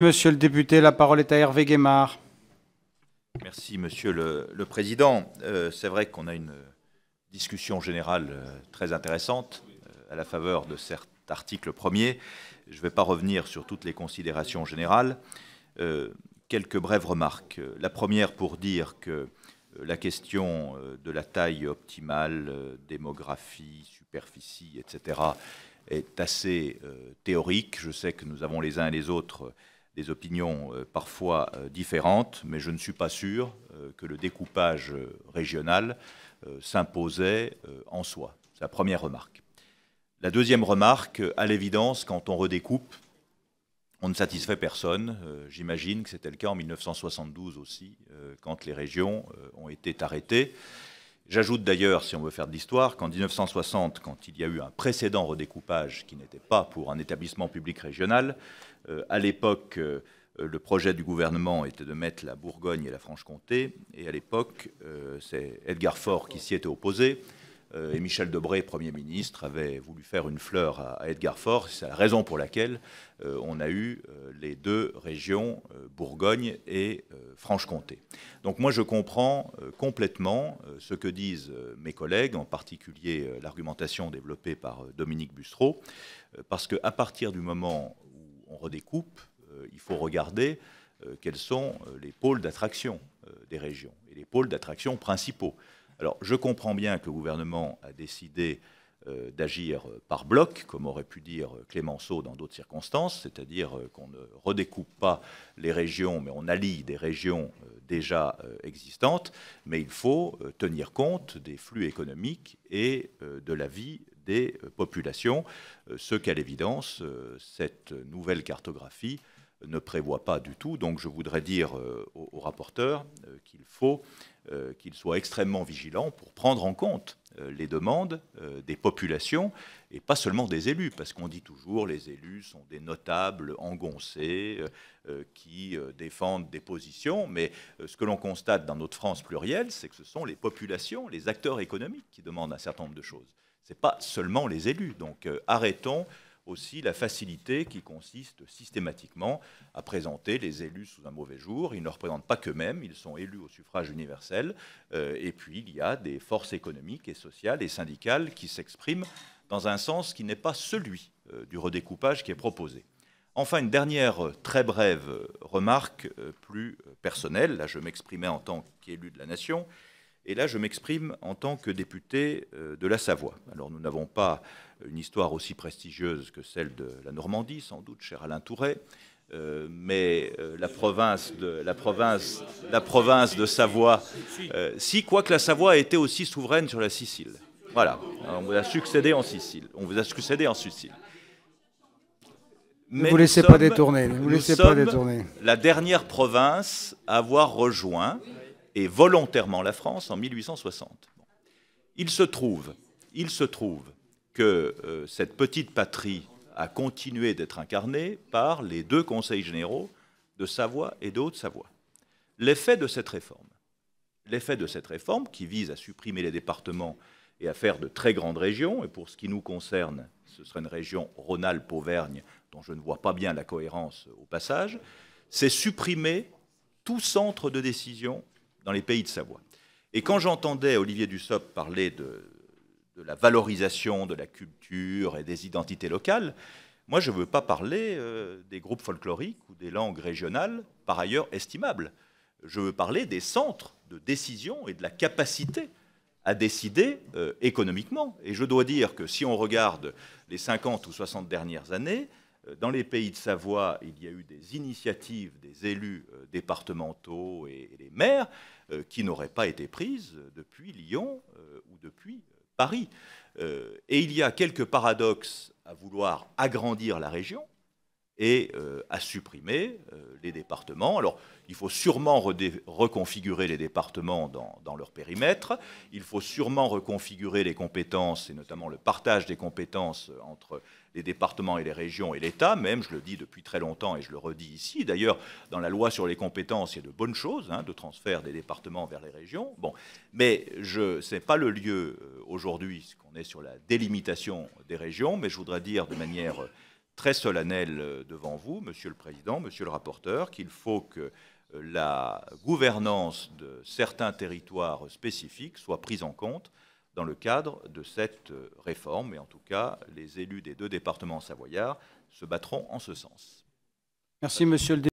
Monsieur le député, la parole est à Hervé Guémard. Merci, Monsieur le Président. C'est vrai qu'on a une discussion générale très intéressante à la faveur de cet article premier. Je ne vais pas revenir sur toutes les considérations générales. Quelques brèves remarques. La première pour dire que la question de la taille optimale, démographie, superficie, etc., est assez théorique. Je sais que nous avons les uns et les autres des opinions parfois différentes, mais je ne suis pas sûr que le découpage régional s'imposait en soi. C'est la première remarque. La deuxième remarque, à l'évidence, quand on redécoupe, on ne satisfait personne. J'imagine que c'était le cas en 1972 aussi, quand les régions ont été arrêtées. J'ajoute d'ailleurs, si on veut faire de l'histoire, qu'en 1960, quand il y a eu un précédent redécoupage qui n'était pas pour un établissement public régional, à l'époque, le projet du gouvernement était de mettre la Bourgogne et la Franche-Comté, et à l'époque, c'est Edgar Faure qui s'y était opposé, et Michel Debré, Premier ministre, avait voulu faire une fleur à Edgar Faure. C'est la raison pour laquelle on a eu les deux régions, Bourgogne et Franche-Comté. Donc moi, je comprends complètement ce que disent mes collègues, en particulier l'argumentation développée par Dominique Bussereau, parce qu'à partir du moment où on redécoupe, il faut regarder quels sont les pôles d'attraction des régions, et les pôles d'attraction principaux. Alors, je comprends bien que le gouvernement a décidé d'agir par bloc, comme aurait pu dire Clémenceau dans d'autres circonstances, c'est-à-dire qu'on ne redécoupe pas les régions, mais on allie des régions déjà existantes, mais il faut tenir compte des flux économiques et de la vie des populations, ce qu'à l'évidence, cette nouvelle cartographie ne prévoit pas du tout. Donc je voudrais dire au rapporteur qu'il faut qu'il soit extrêmement vigilant pour prendre en compte les demandes des populations et pas seulement des élus, parce qu'on dit toujours les élus sont des notables engoncés qui défendent des positions, mais ce que l'on constate dans notre France plurielle, c'est que ce sont les populations, les acteurs économiques qui demandent un certain nombre de choses. Ce n'est pas seulement les élus. Donc arrêtons aussi la facilité qui consiste systématiquement à présenter les élus sous un mauvais jour. Ils ne représentent pas qu'eux-mêmes, ils sont élus au suffrage universel. Et puis il y a des forces économiques et sociales et syndicales qui s'expriment dans un sens qui n'est pas celui du redécoupage qui est proposé. Enfin, une dernière très brève remarque plus personnelle. Là, je m'exprimais en tant qu'élu de la nation. Et là, je m'exprime en tant que député de la Savoie. Alors, nous n'avons pas une histoire aussi prestigieuse que celle de la Normandie, sans doute, cher Alain Tourret, mais la province de Savoie, si, quoique la Savoie a été aussi souveraine sur la Sicile. Voilà, on vous a succédé en Sicile. On vous a succédé en Sicile. Ne vous laissez pas détourner. Ne vous laissez pas détourner. La dernière province à avoir rejoint et volontairement la France en 1860. Il se trouve que cette petite patrie a continué d'être incarnée par les deux conseils généraux de Savoie et de Haute-Savoie. L'effet de cette réforme, qui vise à supprimer les départements et à faire de très grandes régions, et pour ce qui nous concerne, ce serait une région Rhône-Alpes-Auvergne, dont je ne vois pas bien la cohérence au passage, c'est supprimer tout centre de décision dans les pays de Savoie. Et quand j'entendais Olivier Dussopt parler de la valorisation de la culture et des identités locales, moi je ne veux pas parler des groupes folkloriques ou des langues régionales, par ailleurs estimables. Je veux parler des centres de décision et de la capacité à décider économiquement. Et je dois dire que si on regarde les 50 ou 60 dernières années, dans les pays de Savoie, il y a eu des initiatives des élus départementaux et les maires qui n'auraient pas été prises depuis Lyon ou depuis Paris. Et il y a quelques paradoxes à vouloir agrandir la région et à supprimer les départements. Alors, il faut sûrement reconfigurer les départements dans leur périmètre, il faut sûrement reconfigurer les compétences, et notamment le partage des compétences entre les départements et les régions et l'État, même, je le dis depuis très longtemps et je le redis ici. D'ailleurs, dans la loi sur les compétences, il y a de bonnes choses, de transfert des départements vers les régions. Bon, mais ce n'est pas le lieu aujourd'hui, qu'on est sur la délimitation des régions, mais je voudrais dire de manière très solennel devant vous, Monsieur le Président, Monsieur le rapporteur, qu'il faut que la gouvernance de certains territoires spécifiques soit prise en compte dans le cadre de cette réforme. Et en tout cas, les élus des 2 départements savoyards se battront en ce sens. Merci, Monsieur le